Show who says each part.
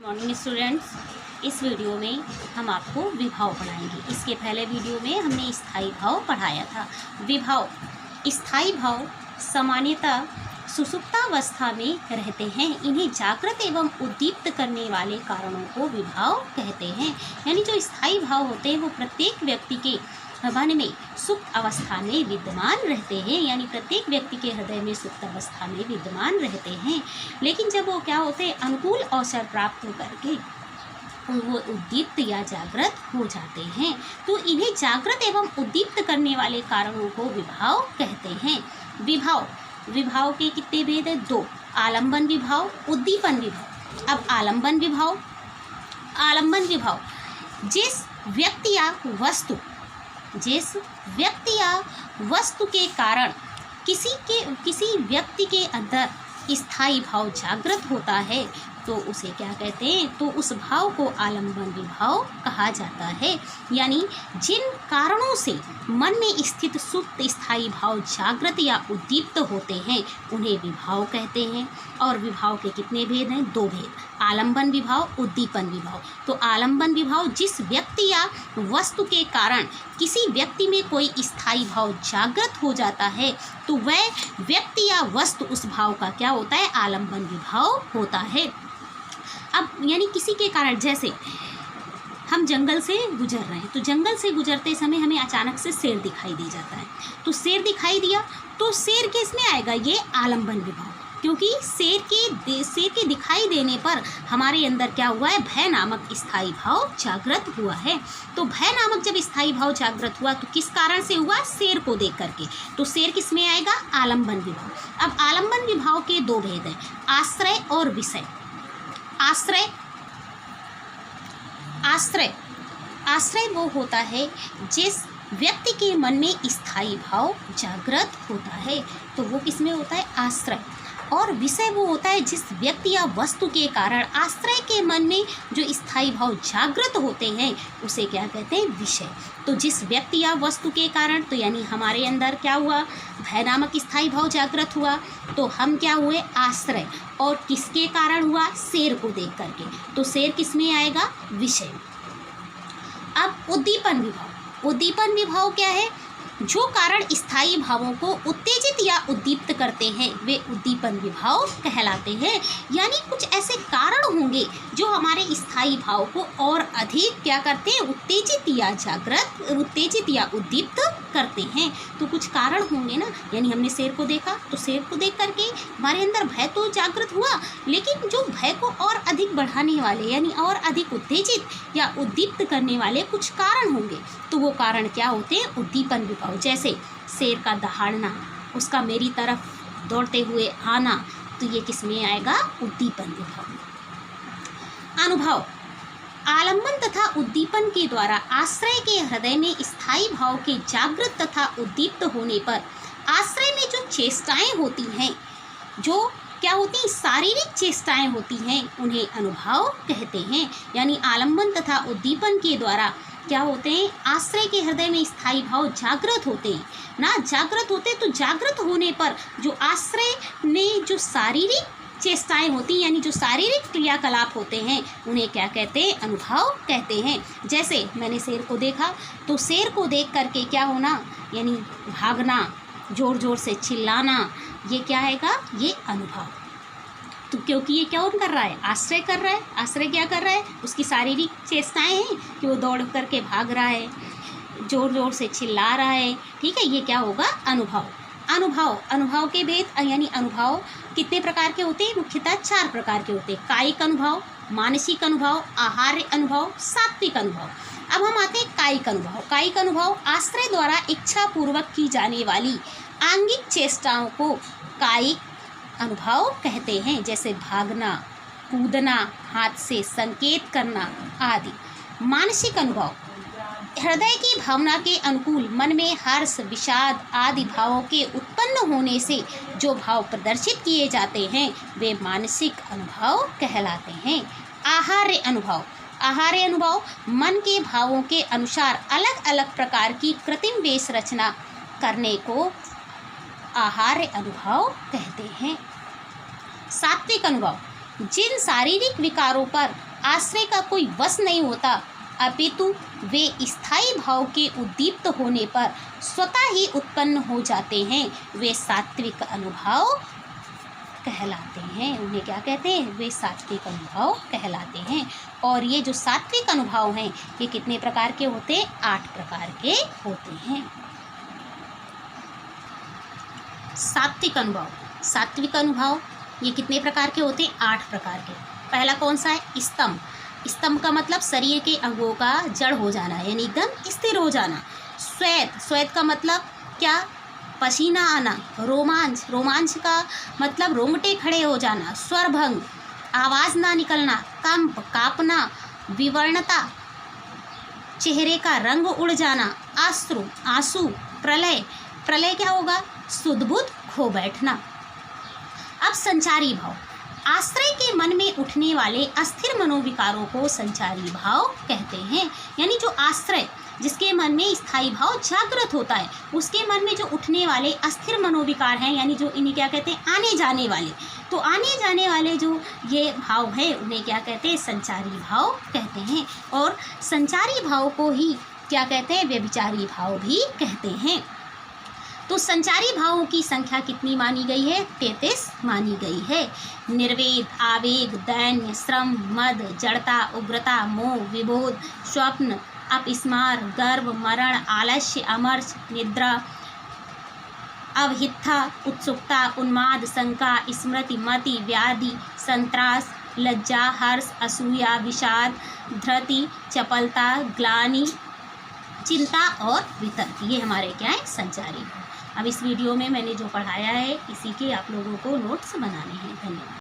Speaker 1: Morning students, इस video में हम आपको विभाव पढ़ाएंगे। इसके पहले वीडियो में हमने स्थायी भाव पढ़ाया था। विभाव, स्थायी भाव सामान्यतः सुषुप्तावस्था में रहते हैं। इन्हें जागृत एवं उद्दीप्त करने वाले कारणों को विभाव कहते हैं। यानी जो स्थायी भाव होते हैं वो प्रत्येक व्यक्ति के मन में सुप्त अवस्था में विद्यमान रहते हैं। यानी प्रत्येक व्यक्ति के हृदय में सुप्त अवस्था में विद्यमान रहते हैं, लेकिन जब वो क्या होते हैं, अनुकूल अवसर प्राप्त होकर के वो उद्दीप्त या जागृत हो जाते हैं। तो इन्हें जागृत एवं उद्दीप्त करने वाले कारणों को विभाव कहते हैं। विभाव, विभाव के कितने भेद हैं? दो। आलंबन विभाव, उद्दीपन विभाव। अब आलंबन विभाव, आलंबन विभाव जिस व्यक्ति या वस्तु के कारण किसी व्यक्ति के अंदर स्थायी भाव जागृत होता है तो उसे क्या कहते हैं, तो उस भाव को आलंबन विभाव कहा जाता है। यानी जिन कारणों से मन में स्थित सुप्त स्थायी भाव जागृत या उद्दीप्त होते हैं उन्हें विभाव कहते हैं। और विभाव के कितने भेद हैं? दो भेद। आलंबन विभाव, उद्दीपन विभाव। तो आलंबन विभाव जिस व्यक्ति या वस्तु के कारण किसी व्यक्ति में कोई स्थायी भाव जागृत हो जाता है तो वह व्यक्ति या वस्तु उस भाव का क्या होता है? आलंबन विभाव होता है। अब यानी किसी के कारण, जैसे हम जंगल से गुजर रहे हैं तो जंगल से गुजरते समय हमें अचानक से शेर दिखाई दे जाता है। तो शेर दिखाई दिया तो शेर किसमें आएगा? ये आलंबन विभाव, क्योंकि शेर के दिखाई देने पर हमारे अंदर क्या हुआ है? भय नामक स्थायी भाव जागृत हुआ है। तो भय नामक जब स्थायी भाव जागृत हुआ तो किस कारण से हुआ? शेर को देख करके। तो शेर किस में आएगा? आलंबन विभाव। अब आलंबन विभाव के दो भेद हैं, आश्रय और विषय। आश्रय वो होता है जिस व्यक्ति के मन में स्थायी भाव जागृत होता है, तो वो किसमें होता है? आश्रय। और विषय वो होता है जिस व्यक्ति या वस्तु के कारण आश्रय के मन में जो स्थायी भाव जागृत होते हैं उसे क्या कहते हैं? विषय। तो जिस व्यक्ति या वस्तु के कारण, तो यानी हमारे अंदर क्या हुआ? भय नामक स्थायी भाव जागृत हुआ, तो हम क्या हुए? आश्रय। और किसके कारण हुआ? शेर को देख करके। तो शेर किस में आएगा? विषय। अब उद्दीपन विभाव। उद्दीपन विभाव क्या है? जो कारण स्थायी भावों को उत्तेजित या उद्दीप्त करते हैं वे उद्दीपन विभाव कहलाते हैं। यानी कुछ ऐसे कारण होंगे जो हमारे स्थायी भाव को और अधिक क्या करते हैं? उत्तेजित या जागृत, उत्तेजित या उद्दीप्त करते हैं। तो कुछ कारण होंगे ना। यानी हमने शेर को देखा तो शेर को देख करके हमारे अंदर भय तो जागृत हुआ, लेकिन जो भय को और अधिक बढ़ाने वाले यानी और अधिक उत्तेजित या उद्दीप्त करने वाले कुछ कारण होंगे। तो वो कारण क्या होते हैं? उद्दीपन विभाव। जैसे शेर का दहाड़ना, उसका मेरी तरफ दौड़ते हुए आना, तो ये किस में आएगा? उद्दीपन विभाव। अनुभव, आलंबन तथा उद्दीपन के द्वारा आश्रय के हृदय में स्थायी भाव के जागृत तथा उद्दीप्त होने पर आश्रय में जो चेष्टाएं होती हैं, जो क्या होती हैं? शारीरिक चेष्टाएं होती हैं, उन्हें अनुभव कहते हैं। यानी आलंबन तथा उद्दीपन के द्वारा क्या होते हैं? आश्रय के हृदय में स्थायी भाव जागृत होते हैं ना, जागृत होते। तो जागृत होने पर जो आश्रय में जो शारीरिक चेष्टाएं होती हैं यानी जो शारीरिक क्रियाकलाप होते हैं उन्हें क्या कहते हैं? अनुभव कहते हैं। जैसे मैंने शेर को देखा तो शेर को देख करके क्या होना? यानी भागना, जोर जोर से चिल्लाना, ये क्या आएगा? ये अनुभव। तो क्योंकि ये क्या कर रहा है? आश्रय कर रहा है। आश्रय क्या कर रहा है? उसकी शारीरिक चेष्टाएं हैं कि वो दौड़ करके भाग रहा है, जोर जोर से चिल्ला रहा है। ठीक है, ये क्या होगा? अनुभव। अनुभव के भेद, यानी अनुभव कितने प्रकार के होते हैं? मुख्यतः 4 प्रकार के होते हैं। कायिक अनुभव, मानसिक अनुभव, आहार्य अनुभव, सात्विक अनुभव। अब हम आते हैं कायिक अनुभव। कायिक अनुभव आश्रय द्वारा इच्छा पूर्वक की जाने वाली आंगिक चेष्टाओं को कायिक अनुभव कहते हैं। जैसे भागना, कूदना, हाथ से संकेत करना आदि। मानसिक अनुभव हृदय की भावना के अनुकूल मन में हर्ष, विषाद आदि भावों के उत्पन्न होने से जो भाव प्रदर्शित किए जाते हैं वे मानसिक अनुभव कहलाते हैं। आहार्य अनुभव मन के भावों के अनुसार अलग अलग प्रकार की कृत्रिम वेश रचना करने को आहार्य अनुभव कहते हैं। सात्विक अनुभव जिन शारीरिक विकारों पर आश्रय का कोई वश नहीं होता, अपितु वे स्थायी भाव के उद्दीप्त होने पर स्वतः ही उत्पन्न हो जाते हैं। वे सात्विक अनुभव कहलाते हैं। उन्हें क्या कहते हैं? वे सात्विक अनुभव कहलाते हैं। और ये जो सात्विक अनुभव हैं ये कितने प्रकार के होते हैं? 8 प्रकार के होते हैं। सात्विक अनुभव, सात्विक अनुभव ये कितने प्रकार के होते हैं? 8 प्रकार के। पहला कौन सा है? स्तंभ। स्तंभ का मतलब शरीर के अंगों का जड़ हो जाना, यानी एकदम स्थिर हो जाना। श्वेत, श्वेत का मतलब क्या? पसीना आना। रोमांच, रोमांच का मतलब रोंगटे खड़े हो जाना। स्वरभंग, आवाज़ ना निकलना। कंप, कांपना। विवर्णता, चेहरे का रंग उड़ जाना। आश्रु, आंसू। प्रलय, प्रलय क्या होगा? सुध-बुध खो बैठना। अब संचारी भाव, आश्रय के मन में उठने वाले अस्थिर मनोविकारों को संचारी भाव कहते हैं। यानी जो आश्रय, जिसके मन में स्थायी भाव जागृत होता है, उसके मन में जो उठने वाले अस्थिर मनोविकार हैं, यानी जो इन्हें क्या कहते हैं? आने जाने वाले। तो आने जाने वाले जो ये भाव है उन्हें क्या कहते हैं? संचारी भाव कहते हैं। और संचारी भाव को ही क्या कहते हैं? व्यभिचारी भाव भी कहते हैं। तो संचारी भावों की संख्या कितनी मानी गई है? 33 मानी गई है। निर्वेद, आवेग, दैन्य, श्रम, मद, जड़ता, उग्रता, मोह, विबोध, स्वप्न, अपस्मार, गर्व, मरण, आलस्य, अमर्ष, निद्रा, अवहित्था, उत्सुकता, उन्माद, शंका, स्मृति, मति, व्याधि, संत्रास, लज्जा, हर्ष, असूया, विषाद, धृति, चपलता, ग्लानि, चिंता और वितर्क, ये हमारे क्या है? संचारी भाव। अब इस वीडियो में मैंने जो पढ़ाया है इसी के आप लोगों को नोट्स बनाने हैं। धन्यवाद।